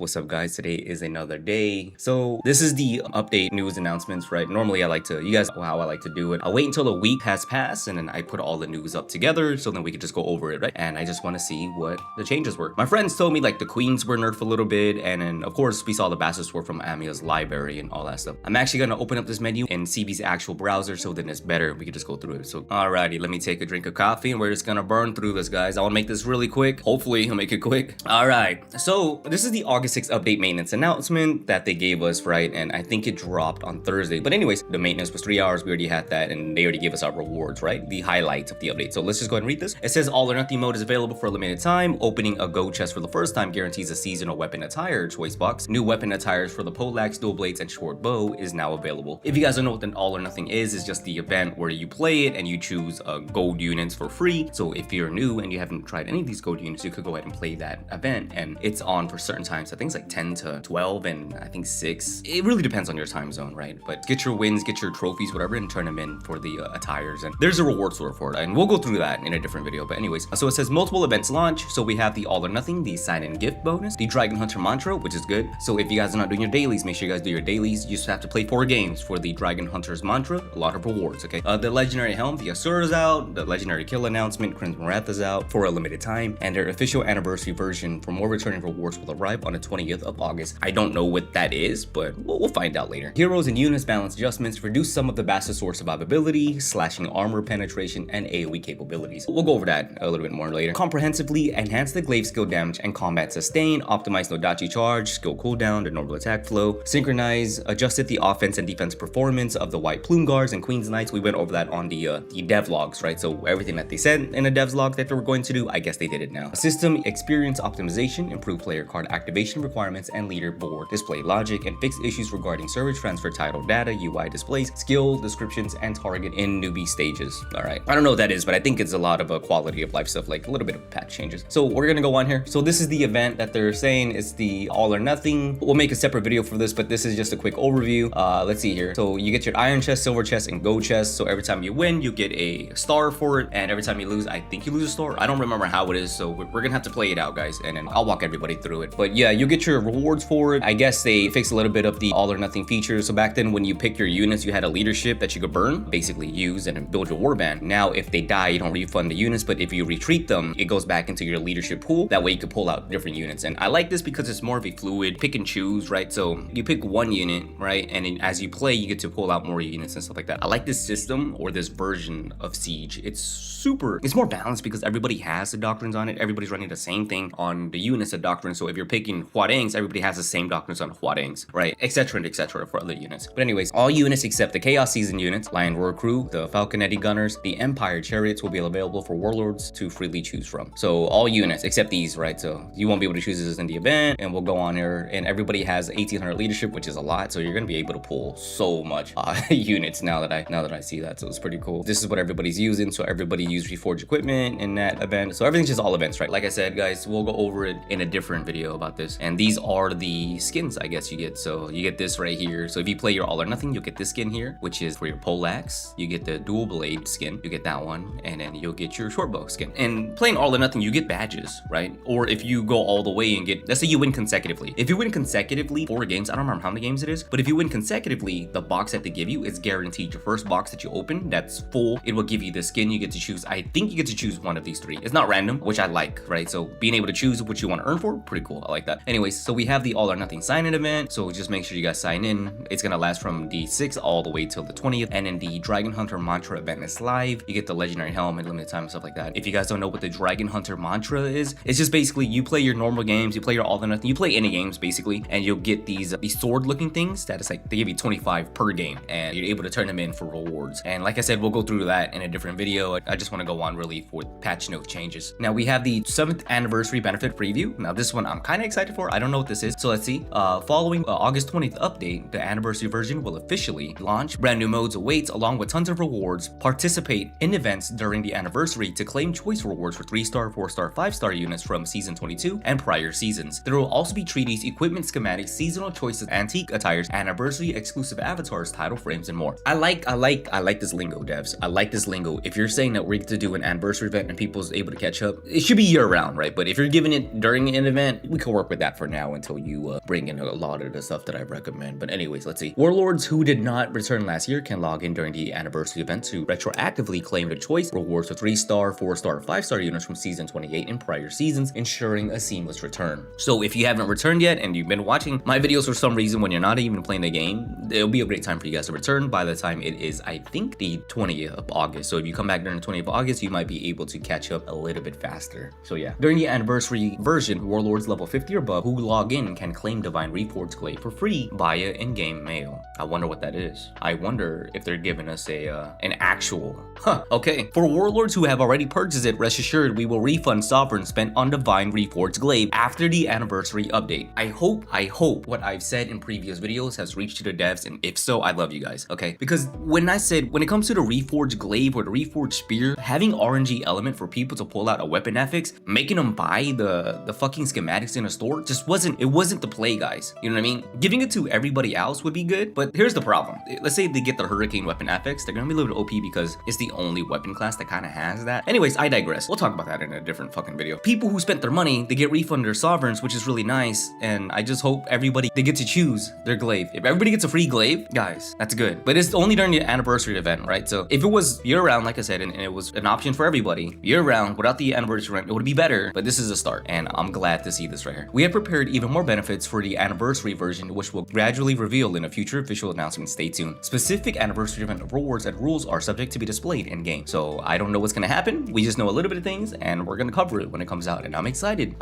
What's up guys, today is another day. So this is the update news announcements, right? Normally you guys know how I like to do it. I'll wait until a week has passed and then I put all the news up together so then we can just go over it, right? And I just want to see what the changes were. My friends told me like the queens were nerfed a little bit, and then of course we saw the Bastard from Amiya's library and all that stuff. I'm actually going to open up this menu in CB's actual browser so then it's better. We can just go through it. So alrighty, let me take a drink of coffee and we're just gonna burn through this, guys. I want to make this really quick. Hopefully I'll make it quick. Alright, so this is the August 6th update maintenance announcement that they gave us, right? And I think it dropped on Thursday. But anyways, the maintenance was 3 hours. We already had that and they already gave us our rewards, right? The highlights of the update. So let's just go ahead and read this. It says all or nothing mode is available for a limited time. Opening a go chest for the first time guarantees a seasonal weapon attire choice box. New weapon attires for the poleaxe, dual blades, and short bow is now available. If you guys don't know what an all or nothing is, it's just the event where you play it and you choose gold units for free. So if you're new and you haven't tried any of these gold units, you could go ahead and play that event, and it's on for certain times. I think it's like 10 to 12 and I think 6. It really depends on your time zone, right? But get your wins, get your trophies, whatever, and turn them in for the attires. And there's a reward store for it, and we'll go through that in a different video. But anyways, so it says multiple events launch. So we have the all or nothing, the sign-in gift bonus, the Dragon Hunter mantra, which is good. So if you guys are not doing your dailies, make sure you guys do your dailies. You just have to play 4 games for the Dragon Hunter's mantra. A lot of rewards, okay? The legendary helm, the Asura's out. The legendary kill announcement, Crimson Wrath is out for a limited time, and their official anniversary version for more returning rewards will arrive on the 20th of August. I don't know what that is, but we'll find out later. Heroes and units balance adjustments reduce some of the Bastard Sword survivability, slashing armor penetration, and AoE capabilities. We'll go over that a little bit more later. Comprehensively enhance the Glaives skill damage and combat sustain, optimize Nodachi charge, skill cooldown, the normal attack flow, synchronize, adjusted the offense and defense performance of the white plume guards and Queen's Knights. We went over that on the devlogs, right? So everything that they said in the devs log that they were going to do, I guess they did it now. System experience optimization, improve player card activation requirements and leaderboard display logic, and fix issues regarding server transfer title data, UI displays, skill descriptions, and target in newbie stages. All right, I don't know what that is, but I think it's a lot of quality of life stuff, like a little bit of patch changes. So we're gonna go on here. So this is the event that they're saying is the all or nothing. We'll make a separate video for this, but this is just a quick overview. Let's see here. So you get your iron chest, silver chest, and gold chest. So every time you win, you get a star for it, and every time you lose, I think you lose a star. I don't remember how it is, so we're gonna have to play it out, guys, and then I'll walk everybody through it. But yeah, you get your rewards for it. I guess they fixed a little bit of the all or nothing features. So back then when you pick your units, you had a leadership that you could burn, basically use and build your warband. Now if they die, you don't refund the units, but if you retreat them, it goes back into your leadership pool. That way you can pull out different units. And I like this because it's more of a fluid pick and choose, right? So you pick one unit, right? And then as you play, you get to pull out more units and stuff like that. I like this system, or this version of Siege. It's more balanced because everybody has the doctrines on it. Everybody's running the same thing on the units of doctrines. So if you're picking Huarangs, everybody has the same doctrines on Huarangs, right? Etc. and etc. for other units. But anyways, all units except the Chaos Season units, Lion Roar Crew, the Falconetti Gunners, the Empire Chariots will be available for Warlords to freely choose from. So all units except these, right? So you won't be able to choose this in the event, and we'll go on here, and everybody has 1800 leadership, which is a lot. So you're gonna be able to pull so much units now that I see that. So it's pretty cool. This is what everybody's using. So everybody used Reforged equipment in that event. So everything's just all events, right? Like I said, guys, we'll go over it in a different video about this. And these are the skins, I guess you get. So you get this right here. So if you play your all or nothing, you'll get this skin here, which is for your poleaxe. You get the dual blade skin, you get that one, and then you'll get your short bow skin. And playing all or nothing, you get badges, right? Or if you go all the way and get, let's say you win consecutively. If you win consecutively 4 games, I don't remember how many games it is, but if you win consecutively, the box that they give you is guaranteed. Your first box that you open that's full, it will give you the skin. You get to choose, I think you get to choose one of these 3. It's not random, which I like, right? So being able to choose what you want to earn for, pretty cool. I like that. Anyways, so we have the all or nothing sign-in event. So just make sure you guys sign in. It's gonna last from the 6th all the way till the 20th. And then the Dragon Hunter mantra event is live. You get the legendary helm and limited time and stuff like that. If you guys don't know what the Dragon Hunter mantra is, it's just basically you play your normal games, you play your all or nothing, you play any games basically, and you'll get these sword looking things that is like, they give you 25 per game, and you're able to turn them in for rewards. And like I said, we'll go through that in a different video. I just want to go on really for patch note changes. Now we have the 7th anniversary benefit preview. Now this one I'm kind of excited for. I don't know what this is, so let's see. Following August 20th update, the anniversary version will officially launch. Brand new modes awaits along with tons of rewards. Participate in events during the anniversary to claim choice rewards for 3-star, 4-star, 5-star units from season 22 and prior seasons. There will also be treaties, equipment schematics, seasonal choices, antique attires, anniversary exclusive avatars, title frames, and more. I like this lingo, devs. I like this lingo. If you're saying that we're going to do an anniversary event and people's able to catch up, it should be year round, right? But if you're giving it during an event, we can work with that. that for now until you bring in a lot of the stuff that I recommend. But anyways, let's see. Warlords who did not return last year can log in during the anniversary event to retroactively claim the choice rewards for 3-star, 4-star, 5-star units from season 28 and prior seasons, ensuring a seamless return. So if you haven't returned yet and you've been watching my videos for some reason when you're not even playing the game, it'll be a great time for you guys to return by the time it is, I think, the 20th of August. So if you come back during the 20th of August, you might be able to catch up a little bit faster. So yeah, during the anniversary version, Warlords level 50 or above who log in can claim Divine Reforged Glaive for free via in-game mail. I wonder what that is. I wonder if they're giving us an actual, okay. For Warlords who have already purchased it, rest assured we will refund sovereign spent on Divine Reforged Glaive after the anniversary update. I hope what I've said in previous videos has reached to the devs, and if so, I love you guys, okay? Because when I said, when it comes to the Reforged Glaive or the Reforged Spear, having RNG element for people to pull out a weapon affix, making them buy the fucking schematics in a store just wasn't the play, guys. You know what I mean? Giving it to everybody else would be good, but here's the problem. Let's say they get the Hurricane weapon affix, they're gonna be a little bit OP because it's the only weapon class that kind of has that. Anyways, I digress. We'll talk about that in a different fucking video. People who spent their money, they get refunded their sovereigns, which is really nice, and I just hope everybody, they get to choose their glaive. If everybody gets a free glaive, guys, that's good. But it's only during the anniversary event, right? So if it was year-round, like I said, and it was an option for everybody, year-round, without the anniversary event, it would be better, but this is a start, and I'm glad to see this right here. We have prepared even more benefits for the anniversary version, which will gradually reveal in a future official announcement. Stay tuned. Specific anniversary event rewards and rules are subject to be displayed in-game. So I don't know what's gonna happen. We just know a little bit of things, and we're gonna cover it when it comes out, and I'm excited.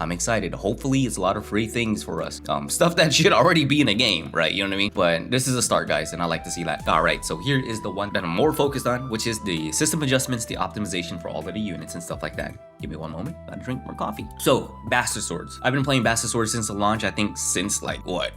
Hopefully it's a lot of free things for us. Stuff that should already be in a game, right? You know what I mean? But this is a start, guys, and I like to see that. All right, so here is the one that I'm more focused on, which is the system adjustments, the optimization for all of the units and stuff like that. Give me one moment. Gotta drink more coffee. So, Bastard Swords. I've been playing Bastard Swords since the launch, I think since like, what?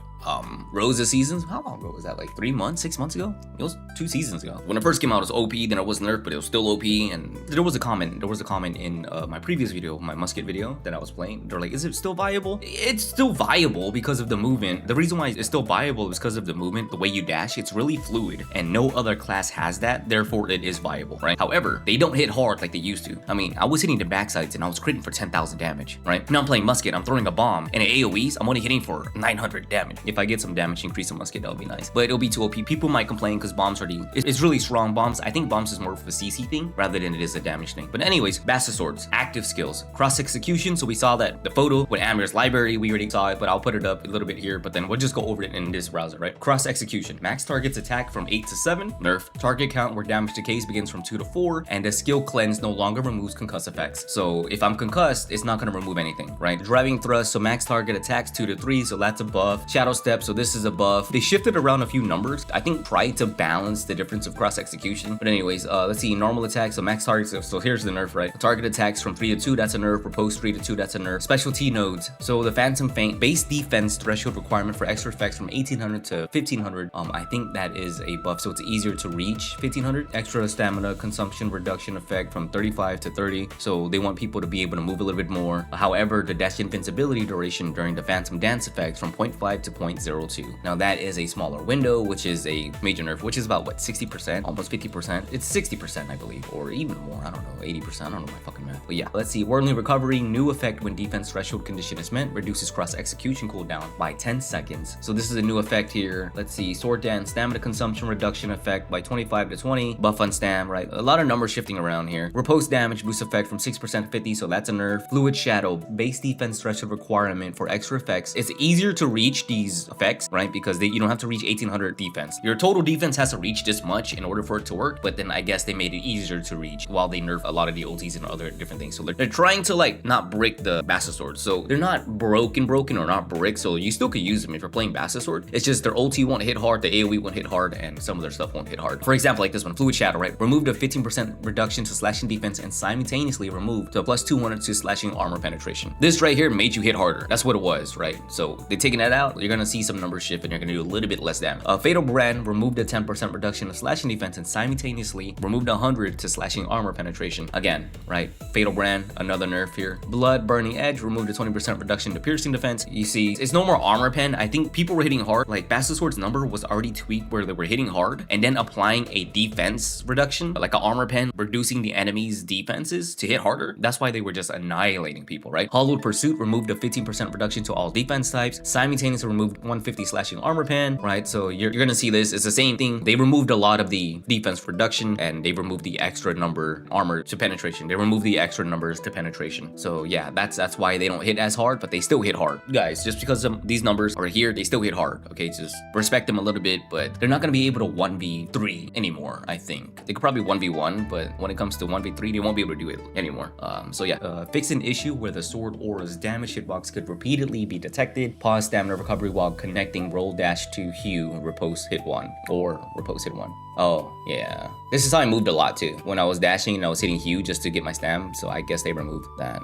Rosa seasons, how long ago was that? Like 3 months, 6 months ago? It was 2 seasons ago. When it first came out, it was OP, then it was nerfed, but it was still OP. And there was a comment in my previous video, my musket video that I was playing. They're like, is it still viable? It's still viable because of the movement. The reason why it's still viable is because of the movement, the way you dash. It's really fluid, and no other class has that. Therefore, it is viable, right? However, they don't hit hard like they used to. I mean, I was hitting the backsides and I was critting for 10,000 damage, right? Now I'm playing musket, I'm throwing a bomb, and at AoEs, I'm only hitting for 900 damage. If I get some damage increase in musket, that'll be nice. But it'll be too OP. People might complain because bombs are it's really strong bombs. I think bombs is more of a CC thing rather than it is a damage thing. But anyways, Bastard Swords, active skills, cross execution. So we saw that the photo with Amir's library, we already saw it, but I'll put it up a little bit here, but then we'll just go over it in this browser, right? Cross execution, max targets attack from 8 to 7, nerf, target count where damage decays begins from 2 to 4, and the skill cleanse no longer removes concuss effects. So if I'm concussed, it's not gonna remove anything, right? Driving thrust, so max target attacks 2 to 3, so that's a buff. Shadow step, so this is a buff. They shifted around a few numbers, I think, try to balance the difference of cross execution. But anyways, let's see, normal attacks, so max targets, so here's the nerf, right? Target attacks from 3 to 2, that's a nerf. Propose 3 to 2, that's a nerf. Specialty nodes, so the Phantom Feint base defense threshold requirement for extra effects from 1800 to 1500. I think that is a buff, so it's easier to reach 1500. Extra stamina consumption reduction effect from 35 to 30, so they want people to be able to move a little bit more. However, the dash invincibility duration during the Phantom Dance effect from 0.5 to 0.02. Now that is a smaller window, which is a major nerf, which is about what, 60%, almost 50%. It's 60%, I believe, or even more. I don't know, 80%. I don't know my fucking math. But yeah, let's see. Worldly recovery, new effect when defense threshold condition is met, reduces cross execution cooldown by 10 seconds. So this is a new effect here. Let's see. Sword dance, stamina consumption reduction effect by 25 to 20. Buff on stam, right? A lot of numbers shifting around here. Repose damage boost effect from 6% to 50, so that's a nerf. Fluid shadow, base defense threshold requirement for extra effects. It's easier to reach these effects, right? Because you don't have to reach 1800 defense. Your total defense has to reach this much in order for it to work, but then I guess they made it easier to reach while they nerf a lot of the OTs and other different things. So they're trying to like not break the Bastard Sword. So they're not broken or not brick, so you still could use them if you're playing Bastard Sword. It's just their ulti won't hit hard, the AoE won't hit hard, and some of their stuff won't hit hard. For example, like this one, Fluid Shadow, right? Removed a 15% reduction to slashing defense and simultaneously removed to a plus 200 to slashing armor penetration. This right here made you hit harder. That's what it was, right? So they're taking that out. You're gonna see some numbers shift and you're gonna do a little bit less damage. Fatal Brand removed a 10% reduction of slashing defense and simultaneously removed 100 to slashing armor penetration. Again, right? Fatal Brand, another nerf here. Blood Burning Edge removed a 20% reduction to piercing defense. You see, it's no more armor pen. I think people were hitting hard. Like Bastard Sword's number was already tweaked where they were hitting hard and then applying a defense reduction, like an armor pen, reducing the enemy's defenses to hit harder. That's why they were just annihilating people, right? Hollowed Pursuit removed a 15% reduction to all defense types. Simultaneously removed 150 slashing armor pen, right? So you're gonna see this. It's the same thing. They removed a lot of the defense reduction and they removed the extra number armor to penetration. They removed the extra numbers to penetration. So yeah, that's why they don't hit as hard, but they still hit hard. Guys, just because these numbers are here, they still hit hard. Okay, just respect them a little bit, but they're not gonna be able to 1v3 anymore, I think. They could probably 1v1, but when it comes to 1v3, they won't be able to do it anymore. So yeah, fix an issue where the sword aura's damage hitbox could repeatedly be detected. Pause stamina recovery while connecting roll dash to Hue, riposte hit one, or riposte hit one. Oh, yeah. This is how I moved a lot too. When I was dashing and I was hitting Hue just to get my stam, so I guess they removed that.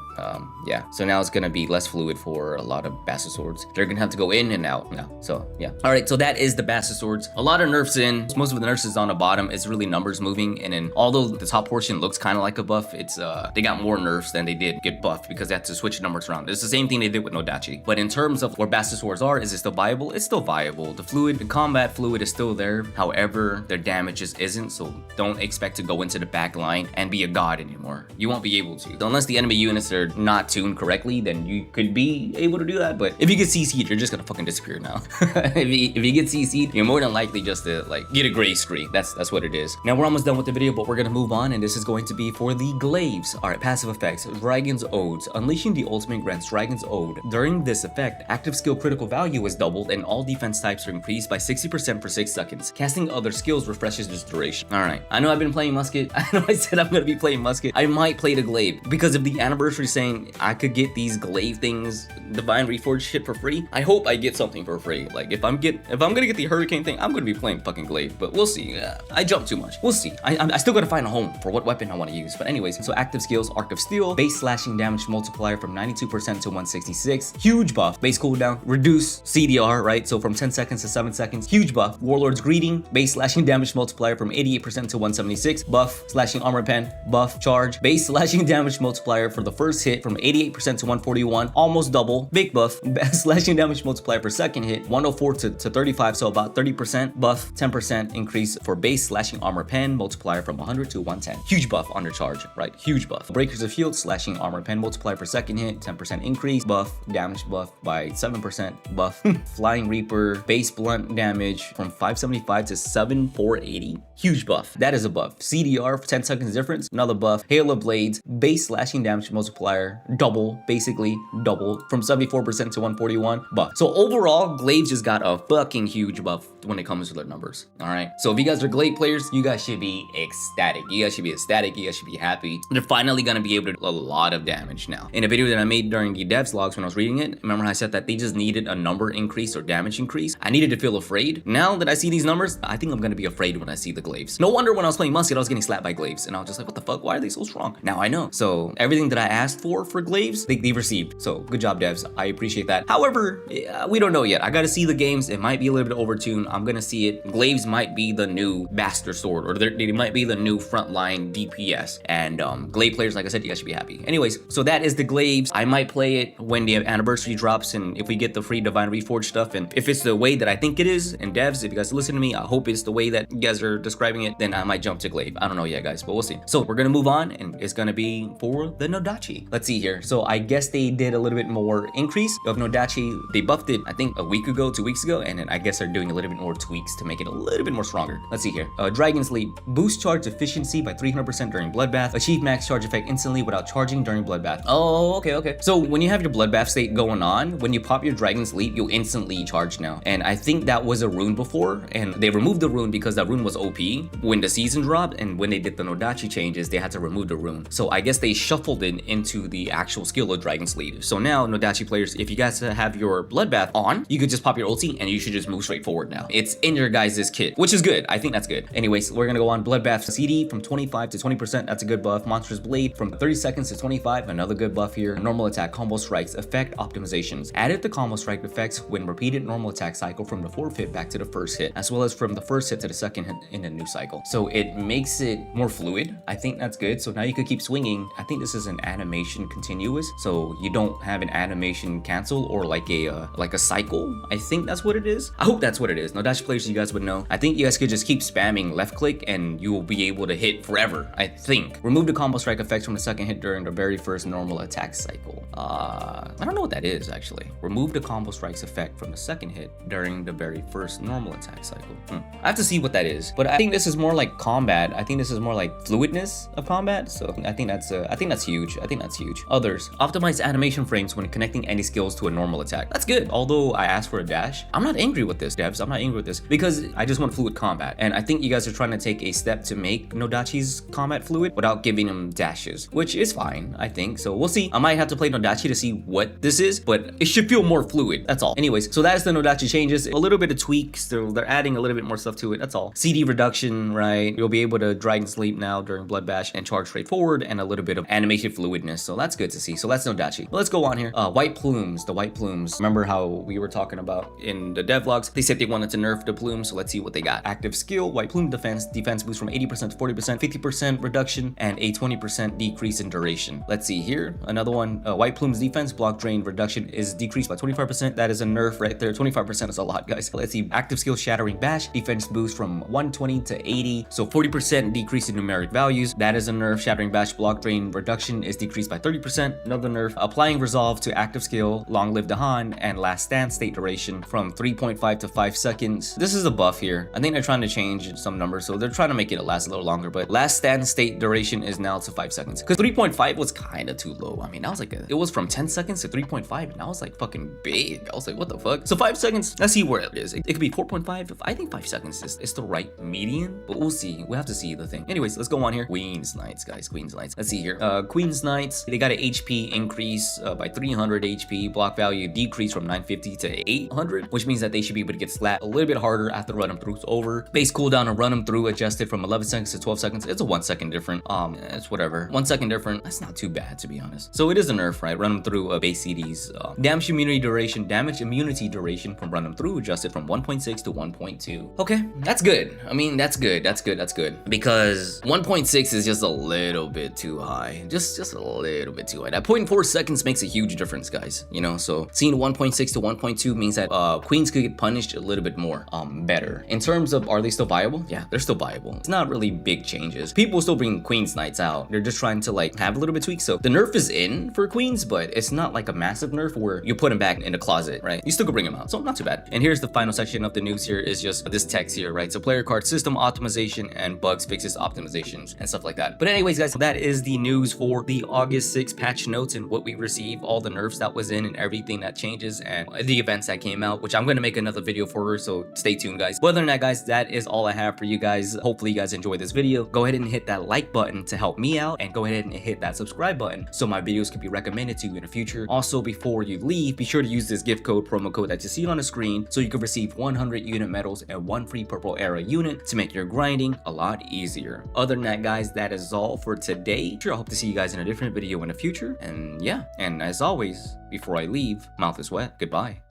Yeah. So now it's gonna be less fluid for a lot of Bastard Swords. They're gonna have to go in and out now. So yeah. Alright, so that is the Bastard Swords. A lot of nerfs in. Most of the nerfs is on the bottom. It's really numbers moving. And then although the top portion looks kind of like a buff, it's they got more nerfs than they did get buffed because they had to switch numbers around. It's the same thing they did with Nodachi. But in terms of where Bastard Swords are, is it still viable? It's still viable. The combat fluid is still there. However, their damage just isn't, so don't expect to go into the back line and be a god anymore. You won't be able to. Unless the enemy units are not tuned correctly, then you could be able to do that. But if you get CC'd, you're just gonna fucking disappear now. if you get CC'd, you're more than likely just to like get a gray screen. That's what it is. Now we're almost done with the video, but we're gonna move on, and this is going to be for the Glaives. Alright, passive effects. Dragon's Odes. Unleashing the ultimate grants Dragon's Ode. During this effect, active skill critical value is doubled and all defense types are increased by 60% for 6 seconds. Casting other skills refreshes this duration. Alright, I know I've been playing Musket. I know I said I'm gonna be playing Musket. I might play the Glaive because of the anniversary saying I could get these Glaive things, Divine Reforged shit for free. I hope I get something for free. Like if I'm gonna get the Hurricane thing, I'm gonna be playing fucking Glaive, but we'll see. I jumped too much. We'll see. I still gotta find a home for what weapon I want to use. But anyways, so active skills, Arc of Steel, base slashing damage multiplier from 92% to 166. Huge buff. Base cooldown, reduce CDR, right? So from 10 seconds to 7 seconds. Huge buff. Warlord's Greeting, base slashing damage multiplier from 88% to 176. Buff. Slashing armor pen, buff. Charge, base slashing damage multiplier for the first hit from 88% to 141. Almost double. Big buff. Slashing damage multiplier per second hit 104 to 35, so about 30%. Buff. 10% increase for base slashing armor pen multiplier from 100 to 110. Huge buff under charge, right? Huge buff. Breakers of Shield, slashing armor pen multiplier per second hit, 10% increase. Buff. Damage buff by 7%. Buff. Flying Reaper, base blunt damage from 575 to 7480. Huge buff. That is a buff. CDR for 10 seconds difference, another buff. Hail of Blades, base slashing damage multiplier, double, basically double, from 74% to 141. Buff. So overall, Glaives just got a fucking huge buff when it comes to their numbers. Alright. So if you guys are Glaive players, you guys should be ecstatic. You guys should be ecstatic. You guys should be happy. They're finally gonna be able to do a lot of damage now. In a video that I made during the devs logs when I was reading it, remember I said that they just needed a number increase or damage increase? I needed to feel afraid. Now that I see these numbers, I think I'm gonna be afraid when I see the Glaives. No wonder when I was playing Musket, I was getting slapped by Glaives, and I was just like, what the fuck? Why are they so strong? Now I know. So everything that I asked for Glaives, they received. So good job, devs. I appreciate that. However, we don't know yet. I gotta see the games. It might be a little bit overtuned. I'm gonna see it. Glaives might be the new Bastard Sword, or they might be the new frontline DPS. And Glaive players, like I said, you guys should be happy. Anyways, so that is the Glaives. I might play it when the anniversary drops, and if we get the free Divine Reforged stuff, and if it's the way that I think it is, and devs, if you guys listen to me, I hope it's the way that you guys are describing it, then I might jump to Glaive. I don't know yet, guys, but we'll see. So we're gonna move on, and it's gonna be for the Nodachi. Let's see here. So I guess they did a little bit more increase of Nodachi. They buffed it, I think, a week ago, 2 weeks ago, and then I guess they're doing a little bit more tweaks to make it a little bit more stronger. Let's see here. Dragon's Leap. Boost charge efficiency by 300% during Bloodbath. Achieve max charge effect instantly without charging during Bloodbath. Oh, okay. So when you have your Bloodbath state going on, when you pop your Dragon's Leap, you'll instantly charge now. And I think that was a rune before, and they removed the rune because that rune rune was OP when the season dropped, and when they did the Nodachi changes, they had to remove the rune. So I guess they shuffled it into the actual skill of Dragon Sleeve. So now Nodachi players, if you guys have your Bloodbath on, you could just pop your ulti and you should just move straight forward now. It's in your guys' kit, which is good. I think that's good. Anyways, we're gonna go on Bloodbath CD from 25 to 20%. That's a good buff. Monstrous Blade from 30 seconds to 25. Another good buff here. Normal attack combo strikes effect optimizations. Added the combo strike effects when repeated normal attack cycle from the fourth hit back to the first hit, as well as from the first hit to the second hit in a new cycle. So it makes it more fluid. I think that's good. So now you could keep swinging. I think this is an animation continuous, so you don't have an animation cancel or like a cycle. I think that's what it is. I hope that's what it is. Nodachi players, you guys would know. I think you guys could just keep spamming left click and you will be able to hit forever. I think. Remove the combo strike effects from the second hit during the very first normal attack cycle. I don't know what that is actually. Remove the combo strikes effect from the second hit during the very first normal attack cycle. I have to see what that is, but I think this is more like combat. I think this is more like fluidness of combat. So I think that's huge. I think that's huge. Others, optimize animation frames when connecting any skills to a normal attack. That's good. Although I asked for a dash, I'm not angry with this, devs. I'm not angry with this because I just want fluid combat, and I think you guys are trying to take a step to make Nodachi's combat fluid without giving him dashes, which is fine, I think. So we'll see. I might have to play Nodachi to see what this is, but it should feel more fluid. That's all. Anyways, so that's the Nodachi changes. A little bit of tweaks. They're adding a little bit more stuff to it. That's all. CD reduction, right? You'll be able to Dragon Sleep now during Blood Bash and charge straight forward, and a little bit of animation fluidness. So that's good to see. So that's Nodachi. Let's go on here. White Plumes. The White Plumes. Remember how we were talking about in the devlogs? They said they wanted to nerf the Plumes, so let's see what they got. Active skill, White Plume defense. Defense boost from 80% to 40%, 50% reduction, and a 20% decrease in duration. Let's see here. Another one. White Plume's defense block drain reduction is decreased by 25%. That is a nerf right there. 25% is a lot, guys. Let's see. Active skill, Shattering Bash. Defense boost from 120 to 80. So 40% decrease in numeric values. That is a nerf. Shattering Bash block drain reduction is decreased by 30%. Another nerf. Applying Resolve to active skill, Long Live the Han, and Last Stand state duration from 3.5 to 5 seconds. This is a buff here. I think they're trying to change some numbers, so they're trying to make it last a little longer, but Last Stand state duration is now to 5 seconds. Because 3.5 was kind of too low. I mean, that was like it was from 10 seconds to 3.5, and that was like fucking big. I was like, what the fuck? So 5 seconds, let's see where it is. It could be 4.5. I think 5 seconds is the right median, but we'll see. We'll have to see the thing. Anyways, let's go on here. Queen's Knights, guys. Queen's Knights. Let's see here. Queen's Knights, they got an HP increase by 300 HP. Block value decrease from 950 to 800, which means that they should be able to get slapped a little bit harder after run them through's over. Base cooldown and run them through adjusted from 11 seconds to 12 seconds. It's a 1 second different. It's whatever. 1 second different. That's not too bad, to be honest. So it is a nerf, right? Run them through a base CDs. Damage immunity duration from run them through adjusted from 1.6 to 1.2. Okay, that's good. I mean, that's good. That's good. Because 1.6 is just a little bit too high. Just a little bit too high. That 0.4 seconds makes a huge difference, guys. You know, so seeing 1.6 to 1.2 means that queens could get punished a little bit more better. In terms of, are they still viable? Yeah, they're still viable. It's not really big changes. People still bring Queen's Knights out. They're just trying to like have a little bit tweak. So the nerf is in for queens, but it's not like a massive nerf where you put them back in the closet, right? You still could bring them out. So not too bad. And here's the final section of the news here is just this text here, right? So player card system optimization and bugs fixes optimizations and stuff like that. But anyways, guys, that is the news for the August 6 patch notes and what we received, all the nerfs that was in and everything that changes and the events that came out, which I'm going to make another video for, so stay tuned, guys. But other than that, guys, that is all I have for you guys. Hopefully you guys enjoyed this video. Go ahead and hit that like button to help me out, and go ahead and hit that subscribe button so my videos can be recommended to you in the future. Also, before you leave, be sure to use this gift code, promo code that you see on the screen, so you can receive 100 unit medals and 1 free purple era unit to make your grinding a lot easier. Other than that, guys, that is all for today. Sure, I hope to see you guys in a different video in the future. And yeah, and as always, before I leave, mouth is wet. Goodbye.